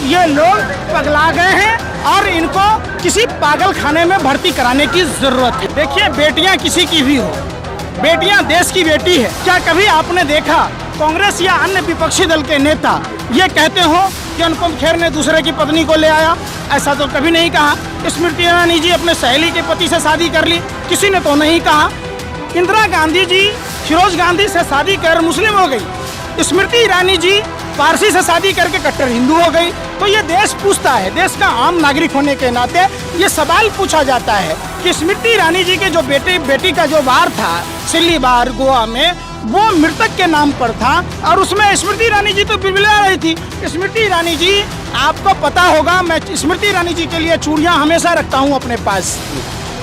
ये लोग पगला गए हैं और इनको किसी पागल खाने में भर्ती कराने की जरूरत है। देखिए, बेटियां किसी की भी हो, बेटियां देश की बेटी है। क्या कभी आपने देखा कांग्रेस या अन्य विपक्षी दल के नेता ये कहते हो कि अनुपम खेर ने दूसरे की पत्नी को ले आया? ऐसा तो कभी नहीं कहा। स्मृति ईरानी जी अपने सहेली के पति से शादी कर ली, किसी ने तो नहीं कहा। इंदिरा गांधी जी फिरोज गांधी से शादी कर मुस्लिम हो गई, स्मृति ईरानी जी पारसी से शादी करके कट्टर हिंदू हो गई। तो ये देश पूछता है, देश का आम नागरिक होने के नाते ये सवाल पूछा जाता है कि स्मृति ईरानी जी के जो बेटी का जो बार था सिल्ली बार गोवा में, वो मृतक के नाम पर था और उसमें स्मृति ईरानी जी तो बिलबिला रही थी। स्मृति ईरानी जी, आपको पता होगा, मैं स्मृति ईरानी जी के लिए चूड़ियाँ हमेशा रखता हूँ अपने पास।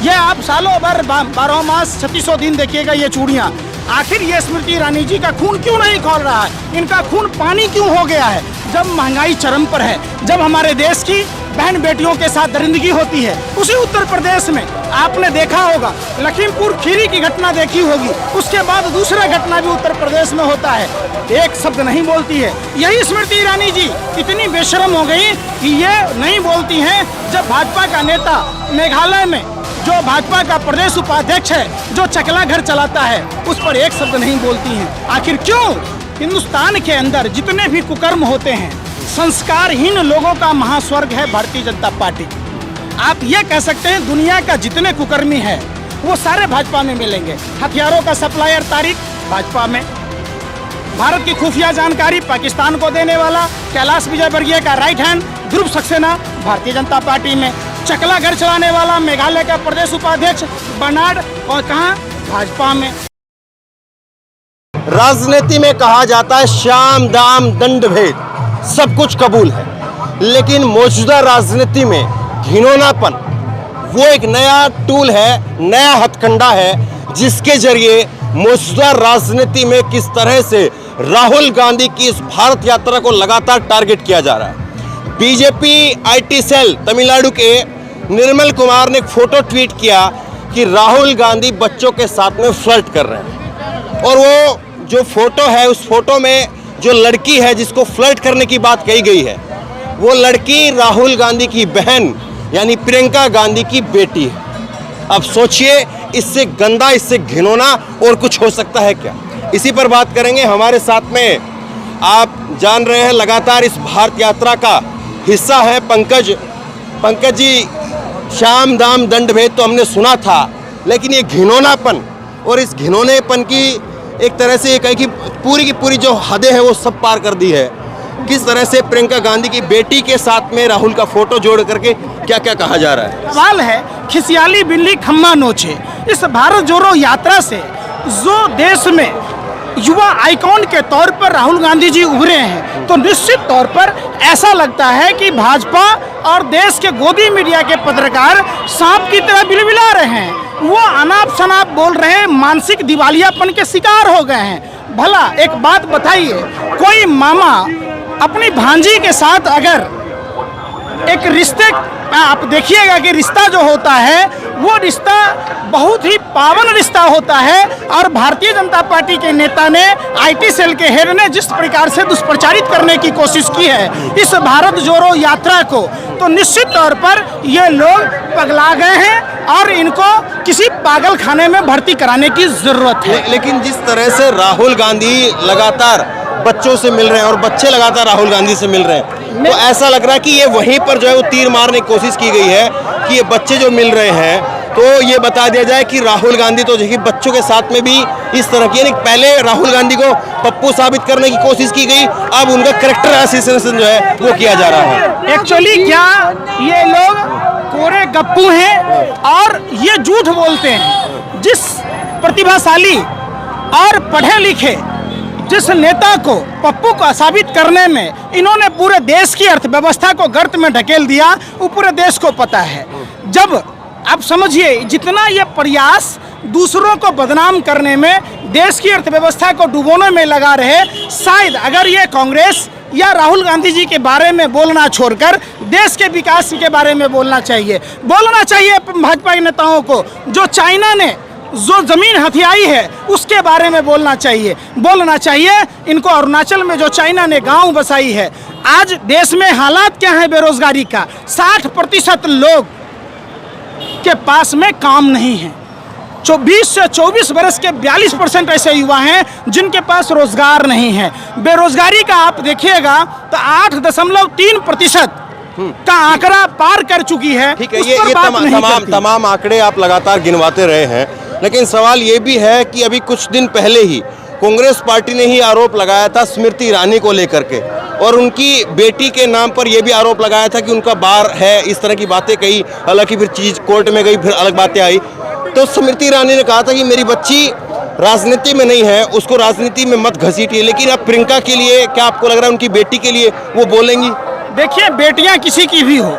ये आप सालों भर 12 मास 3600 दिन देखिएगा ये चूड़ियाँ। आखिर ये स्मृति ईरानी जी का खून क्यों नहीं खौल रहा है? इनका खून पानी क्यों हो गया है? जब महंगाई चरम पर है, जब हमारे देश की बहन बेटियों के साथ दरिंदगी होती है, उसी उत्तर प्रदेश में आपने देखा होगा, लखीमपुर खीरी की घटना देखी होगी, उसके बाद दूसरा घटना भी उत्तर प्रदेश में होता है, एक शब्द नहीं बोलती है। यही स्मृति ईरानी जी इतनी बेशर्म हो गई कि ये नहीं बोलती हैं। जब भाजपा का नेता मेघालय में जो भाजपा का प्रदेश उपाध्यक्ष है, जो चकला घर चलाता है, उस पर एक शब्द नहीं बोलती हैं। आखिर क्यों? हिंदुस्तान के अंदर जितने भी कुकर्म होते हैं, संस्कारहीन लोगों का महास्वर्ग है भारतीय जनता पार्टी। आप ये कह सकते हैं दुनिया का जितने कुकर्मी है वो सारे भाजपा में मिलेंगे। हथियारों का सप्लायर तारिक भाजपा में, भारत की खुफिया जानकारी पाकिस्तान को देने वाला कैलाश विजयवर्गीय का राइट हैंड ध्रुव सक्सेना भारतीय जनता पार्टी में, चकला घर चलाने वाला मेघालय का प्रदेश उपाध्यक्ष बर्नार्ड और कहाँ भाजपा में। राजनीति में कहा जाता है शाम दाम दंड भेद, सब कुछ कबूल है, लेकिन मौजूदा राजनीति में घिनौनापन वो एक नया टूल है, नया हथकंडा है, जिसके जरिए मौजूदा राजनीति में किस तरह से राहुल गांधी की इस भारत यात्रा को लगातार टारगेट किया जा रहा है। बीजेपी आईटी सेल तमिलनाडु के निर्मल कुमार ने एक फोटो ट्वीट किया कि राहुल गांधी बच्चों के साथ में फ्लर्ट कर रहे हैं, और वो जो फोटो है, उस फोटो में जो लड़की है जिसको फ्लर्ट करने की बात कही गई है, वो लड़की राहुल गांधी की बहन यानी प्रियंका गांधी की बेटी है। अब सोचिए, इससे गंदा, इससे घिनौना और कुछ हो सकता है क्या? इसी पर बात करेंगे। हमारे साथ में आप जान रहे हैं लगातार इस भारत यात्रा का हिस्सा है पंकज जी। शाम दाम दंड भेद तो हमने सुना था, लेकिन ये घिनौनापन और इस घिनौनेपन की एक तरह से ये कहें कि पूरी की पूरी जो हदें हैं वो सब पार कर दी है। किस तरह से प्रियंका गांधी की बेटी के साथ में राहुल का फोटो जोड़ करके क्या क्या कहा जा रहा है? सवाल है, खिसियाली बिल्ली खम्मा नोचे। इस भारत जोड़ो यात्रा से जो देश में युवा आइकॉन के तौर पर राहुल गांधी जी उभरे हैं, तो निश्चित तौर पर ऐसा लगता है कि भाजपा और देश के गोदी मीडिया के पत्रकार सांप की तरह बिलबिला रहे हैं। वो अनाप शनाप बोल रहे हैं, मानसिक दिवालियापन के शिकार हो गए हैं। भला एक बात बताइए, कोई मामा अपनी भांजी के साथ अगर एक रिश्ते, आप देखिएगा कि रिश्ता जो होता है वो रिश्ता बहुत ही पावन रिश्ता होता है, और भारतीय जनता पार्टी के नेता ने, आईटी सेल के हेड ने जिस प्रकार से दुष्प्रचारित करने की कोशिश की है इस भारत जोड़ो यात्रा को, तो निश्चित तौर पर ये लोग पगला गए हैं और इनको किसी पागल खाने में भर्ती कराने की जरूरत है। लेकिन जिस तरह से राहुल गांधी लगातार बच्चों से मिल रहे हैं और बच्चे लगातार राहुल गांधी से मिल रहे हैं, तो ऐसा लग रहा है कि ये वहीं पर जो है वो तीर मारने की कोशिश की गई है कि ये बच्चे जो मिल रहे हैं, तो ये बता दिया जाए कि राहुल गांधी तो देखिए बच्चों के साथ में भी इस तरह की, यानी पहले राहुल गांधी को पप्पू साबित करने की कोशिश की गई, अब उनका कैरेक्टर असैसिनेशन जो है वो किया जा रहा है। एक्चुअली क्या ये लोग कोरे गप्पू हैं और ये झूठ बोलते हैं। जिस प्रतिभाशाली और पढ़े लिखे जिस नेता को पप्पू को साबित करने में इन्होंने पूरे देश की अर्थव्यवस्था को गर्त में ढकेल दिया, वो पूरे देश को पता है। जब आप समझिए, जितना ये प्रयास दूसरों को बदनाम करने में, देश की अर्थव्यवस्था को डुबोने में लगा रहे, शायद अगर ये कांग्रेस या राहुल गांधी जी के बारे में बोलना छोड़कर देश के विकास के बारे में बोलना चाहिए भाजपा के नेताओं को। जो चाइना ने जो जमीन हथियाई है उसके बारे में बोलना चाहिए इनको। अरुणाचल में जो चाइना ने गांव बसाई है, आज देश में हालात क्या है बेरोजगारी का? 60% लोग के पास में काम नहीं है। 20 से 24 वर्ष के 42% ऐसे युवा हैं जिनके पास रोजगार नहीं है। बेरोजगारी का आप देखिएगा तो 8.3% का आंकड़ा पार कर चुकी है। ठीक है, ये तमाम आंकड़े आप लगातार गिनवाते रहे हैं, लेकिन सवाल ये भी है कि अभी कुछ दिन पहले ही कांग्रेस पार्टी ने ही आरोप लगाया था स्मृति ईरानी को लेकर के, और उनकी बेटी के नाम पर यह भी आरोप लगाया था कि उनका बार है, इस तरह की बातें कही। हालांकि फिर चीज कोर्ट में गई, फिर अलग बातें आई। तो स्मृति ईरानी ने कहा था कि मेरी बच्ची राजनीति में नहीं है, उसको राजनीति में मत घसीटिए। लेकिन अब प्रियंका के लिए क्या आपको लग रहा है उनकी बेटी के लिए वो बोलेंगी? देखिए, बेटियां किसी की भी हो,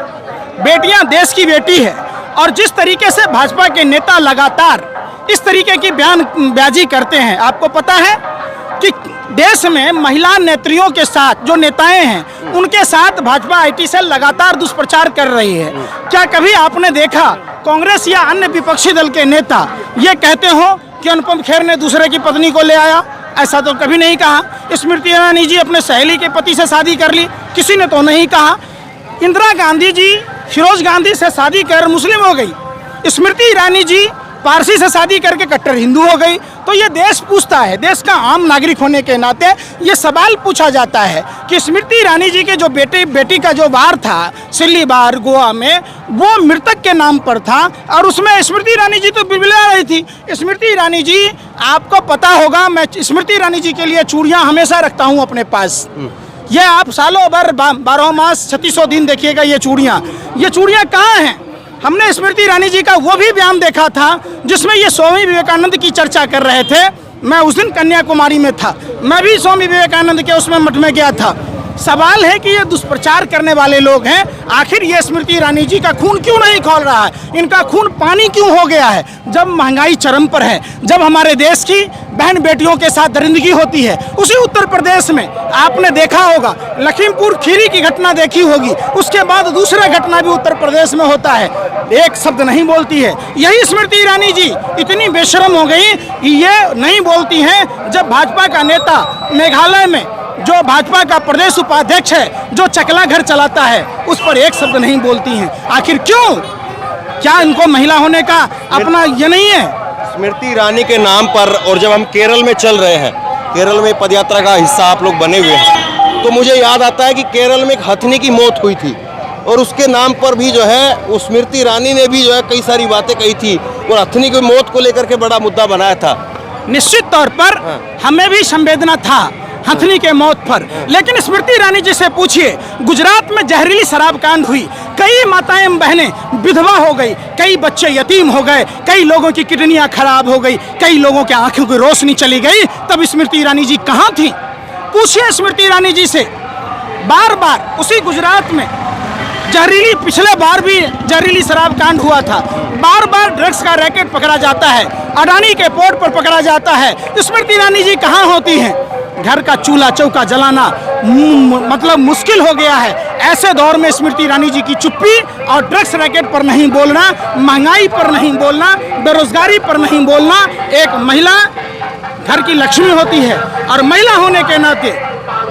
बेटियां देश की बेटी है। और जिस तरीके से भाजपा के नेता लगातार इस तरीके की बयानबाजी करते हैं, आपको पता है कि देश में महिला नेत्रियों के साथ जो नेताएं हैं उनके साथ भाजपा आईटी सेल लगातार दुष्प्रचार कर रही है। क्या कभी आपने देखा कांग्रेस या अन्य विपक्षी दल के नेता ये कहते हो कि अनुपम खेर ने दूसरे की पत्नी को ले आया? ऐसा तो कभी नहीं कहा। स्मृति ईरानी जी अपने सहेली के पति से शादी कर ली, किसी ने तो नहीं कहा। इंदिरा गांधी जी फिरोज गांधी से शादी कर मुस्लिम हो गई, स्मृति ईरानी जी पारसी से शादी करके कट्टर हिंदू हो गई। तो ये देश पूछता है, देश का आम नागरिक होने के नाते ये सवाल पूछा जाता है कि स्मृति ईरानी जी के जो बेटी का जो बार था सिल्ली बार गोवा में, वो मृतक के नाम पर था और उसमें स्मृति ईरानी जी तो बिलबिला रही थी। स्मृति ईरानी जी, आपको पता होगा, मैं स्मृति ईरानी जी के लिए चूड़ियाँ हमेशा रखता हूँ अपने पास। ये आप सालों भर 12 मास 3600 दिन देखिएगा ये चूड़ियाँ कहाँ हैं? हमने स्मृति ईरानी जी का वो भी बयान देखा था जिसमें ये स्वामी विवेकानंद की चर्चा कर रहे थे। मैं उस दिन कन्याकुमारी में था, मैं भी स्वामी विवेकानंद के उसमें मठ में गया था। सवाल है कि ये दुष्प्रचार करने वाले लोग हैं, आखिर ये स्मृति ईरानी जी का खून क्यों नहीं खौल रहा है? इनका खून पानी क्यों हो गया है? जब महंगाई चरम पर है, जब हमारे देश की बहन बेटियों के साथ दरिंदगी होती है, उसी उत्तर प्रदेश में आपने देखा होगा, लखीमपुर खीरी की घटना देखी होगी, उसके बाद दूसरा घटना भी उत्तर प्रदेश में होता है, एक शब्द नहीं बोलती है। यही स्मृति ईरानी जी इतनी बेशरम हो गई, ये नहीं बोलती हैं। जब भाजपा का नेता मेघालय में जो भाजपा का प्रदेश उपाध्यक्ष है, जो चकला घर चलाता है, उस पर एक शब्द नहीं बोलती हैं। आखिर क्यों? क्या इनको महिला होने का अपना ये नहीं है? स्मृति ईरानी के नाम पर, और जब हम केरल में चल रहे हैं, केरल में पदयात्रा का हिस्सा आप लोग बने हुए हैं, तो मुझे याद आता है कि केरल में एक हथनी की मौत हुई थी और उसके नाम पर भी जो है उस स्मृति ईरानी ने भी जो है कई सारी बातें कही थी और हथनी की मौत को लेकर के बड़ा मुद्दा बनाया था। निश्चित तौर पर हमें भी संवेदना था हथनी के मौत पर, लेकिन स्मृति ईरानी जी से पूछिए, गुजरात में जहरीली शराब कांड हुई, कई माताएं बहनें विधवा हो गई, कई बच्चे यतीम हो गए, कई लोगों की किडनियां खराब हो गई, कई लोगों के आंखों की रोशनी चली गई, तब स्मृति ईरानी जी कहाँ थी? पूछिए स्मृति ईरानी जी से। बार बार उसी गुजरात में पिछले बार भी जहरीली शराब कांड हुआ था, बार बार ड्रग्स का रैकेट पकड़ा जाता है, अडानी के पोर्ट पर पकड़ा जाता है। स्मृति ईरानी जी कहाँ होती हैं? घर का चूल्हा चौका जलाना मतलब मुश्किल हो गया है। ऐसे दौर में स्मृति ईरानी जी की चुप्पी और ड्रग्स रैकेट पर नहीं बोलना, महंगाई पर नहीं बोलना, बेरोजगारी पर नहीं बोलना, एक महिला घर की लक्ष्मी होती है और महिला होने के नाते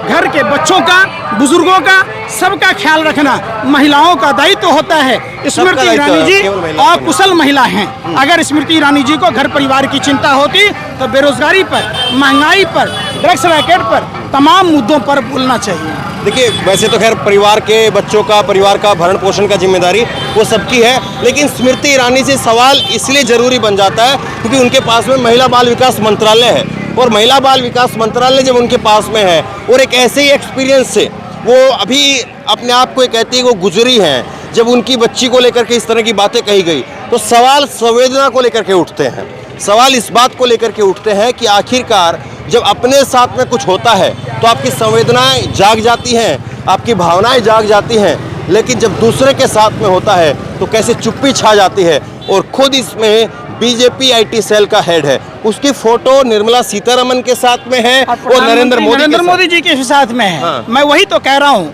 घर के बच्चों का, बुजुर्गों का, सबका ख्याल रखना महिलाओं का दायित्व होता है। स्मृति ईरानी जी अकुशल महिला हैं। अगर स्मृति ईरानी जी को घर परिवार की चिंता होती तो बेरोजगारी पर, महंगाई पर, ड्रग्स रैकेट पर, तमाम मुद्दों पर बोलना चाहिए। देखिए, वैसे तो खैर परिवार के बच्चों का, परिवार का भरण पोषण का जिम्मेदारी वो सबकी है, लेकिन स्मृति ईरानी से सवाल इसलिए जरूरी बन जाता है क्योंकि उनके पास में महिला बाल विकास मंत्रालय है, और महिला बाल विकास मंत्रालय जब उनके पास में है और एक ऐसे ही एक्सपीरियंस से वो अभी अपने आप को कहती है वो गुजरी हैं, जब उनकी बच्ची को लेकर के इस तरह की बातें कही गई, तो सवाल संवेदना को लेकर के उठते हैं। सवाल इस बात को लेकर के उठते हैं कि आखिरकार जब अपने साथ में कुछ होता है तो आपकी संवेदनाएं जाग जाती हैं, आपकी भावनाएं जाग जाती हैं, लेकिन जब दूसरे के साथ में होता है तो कैसे चुप्पी छा जाती है। और खुद इसमें बीजेपी आईटी सेल का हेड है, उसकी फोटो निर्मला सीतारमन के साथ में है और नरेंद्र मोदी जी के साथ में है। हाँ। मैं वही तो कह रहा हूँ,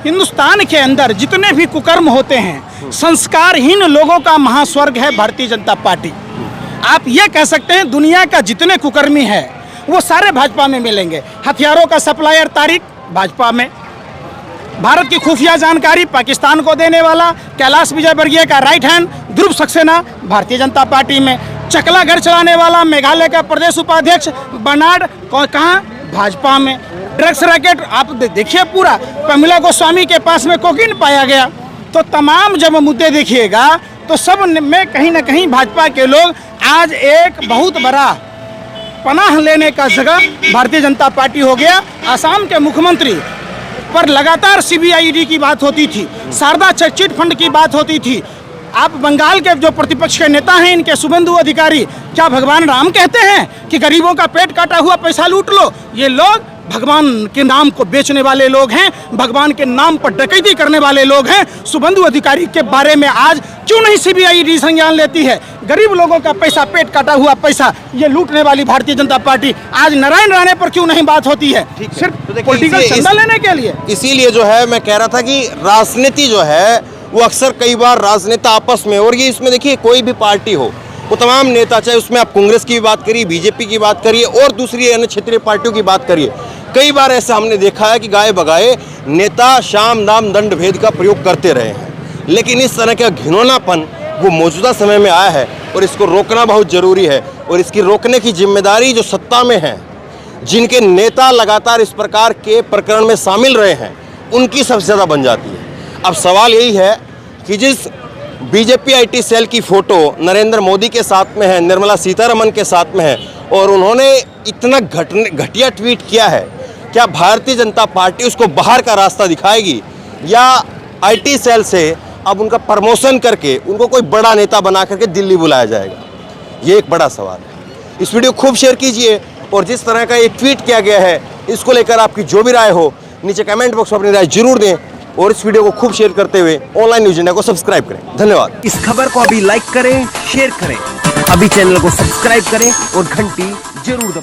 हिंदुस्तान के अंदर जितने भी कुकर्म होते हैं, संस्कारहीन लोगों का महास्वर्ग है भारतीय जनता पार्टी। आप ये कह सकते हैं दुनिया का जितने कुकर्मी है वो सारे भाजपा में मिलेंगे। हथियारों का सप्लायर तारिक भाजपा में, भारत की खुफिया जानकारी पाकिस्तान को देने वाला कैलाश विजयवर्गीय का राइट हैंड ध्रुव सक्सेना भारतीय जनता पार्टी में, चकला घर चलाने वाला मेघालय का प्रदेश उपाध्यक्ष बर्नार्ड कहाँ भाजपा में, ड्रग्स रैकेट आप देखिए पूरा प्रमिला गोस्वामी के पास में कोकीन पाया गया। तो तमाम जब मुद्दे देखिएगा तो सब में कहीं ना कहीं भाजपा के लोग आज एक बहुत बड़ा पनाह लेने का जगह भारतीय जनता पार्टी हो गया। असम के मुख्यमंत्री पर लगातार सीबीआईडी की बात होती थी, शारदा चिट फंड की बात होती थी। आप बंगाल के जो प्रतिपक्ष के नेता हैं इनके शुभेंदु अधिकारी क्या भगवान राम कहते हैं कि गरीबों का पेट काटा हुआ पैसा लूट लो? ये लोग भगवान के नाम को बेचने वाले लोग हैं, भगवान के नाम पर डकैती करने वाले लोग हैं। शुभेंदु अधिकारी के बारे में आज क्यों नहीं सीबीआईडी संज्ञान लेती है? गरीब लोगों का पैसा, पेट काटा हुआ पैसा ये लूटने वाली भारतीय जनता पार्टी आज नारायण राणे पर क्यों नहीं बात होती है? सिर्फ पॉलिटिकल चंदा लेने के लिए। इसीलिए जो है मैं कह रहा था कि राजनीति जो है वो अक्सर कई बार राजनेता आपस में, और ये इसमें देखिए कोई भी पार्टी हो, वो तमाम नेता, चाहे उसमें आप कांग्रेस की बात करिए, बीजेपी की बात करिए और दूसरी अन्य क्षेत्रीय पार्टियों की बात करिए, कई बार ऐसा हमने देखा है कि गाए बगाए नेता शाम दाम दंड भेद का प्रयोग करते रहे हैं। लेकिन इस तरह का घिनौनापन वो मौजूदा समय में आया है और इसको रोकना बहुत ज़रूरी है। और इसकी रोकने की जिम्मेदारी जो सत्ता में है, जिनके नेता लगातार इस प्रकार के प्रकरण में शामिल रहे हैं, उनकी सबसे ज़्यादा बन जाती है। अब सवाल यही है कि जिस बीजेपी आईटी सेल की फ़ोटो नरेंद्र मोदी के साथ में है, निर्मला सीतारमण के साथ में है, और उन्होंने इतना घटिया ट्वीट किया है, क्या भारतीय जनता पार्टी उसको बाहर का रास्ता दिखाएगी या आईटी सेल से अब उनका प्रमोशन करके उनको कोई बड़ा नेता बना करके दिल्ली बुलाया जाएगा? ये एक बड़ा सवाल है। इस वीडियो खूब शेयर कीजिए और जिस तरह का ये ट्वीट किया गया है इसको लेकर आपकी जो भी राय हो नीचे कमेंट बॉक्स में अपनी राय जरूर दें और इस वीडियो को खूब शेयर करते हुए ऑनलाइन न्यूज़ इंडिया को सब्सक्राइब करें। धन्यवाद। इस खबर को अभी लाइक करें, शेयर करें, अभी चैनल को सब्सक्राइब करें और घंटी जरूर दबाएं।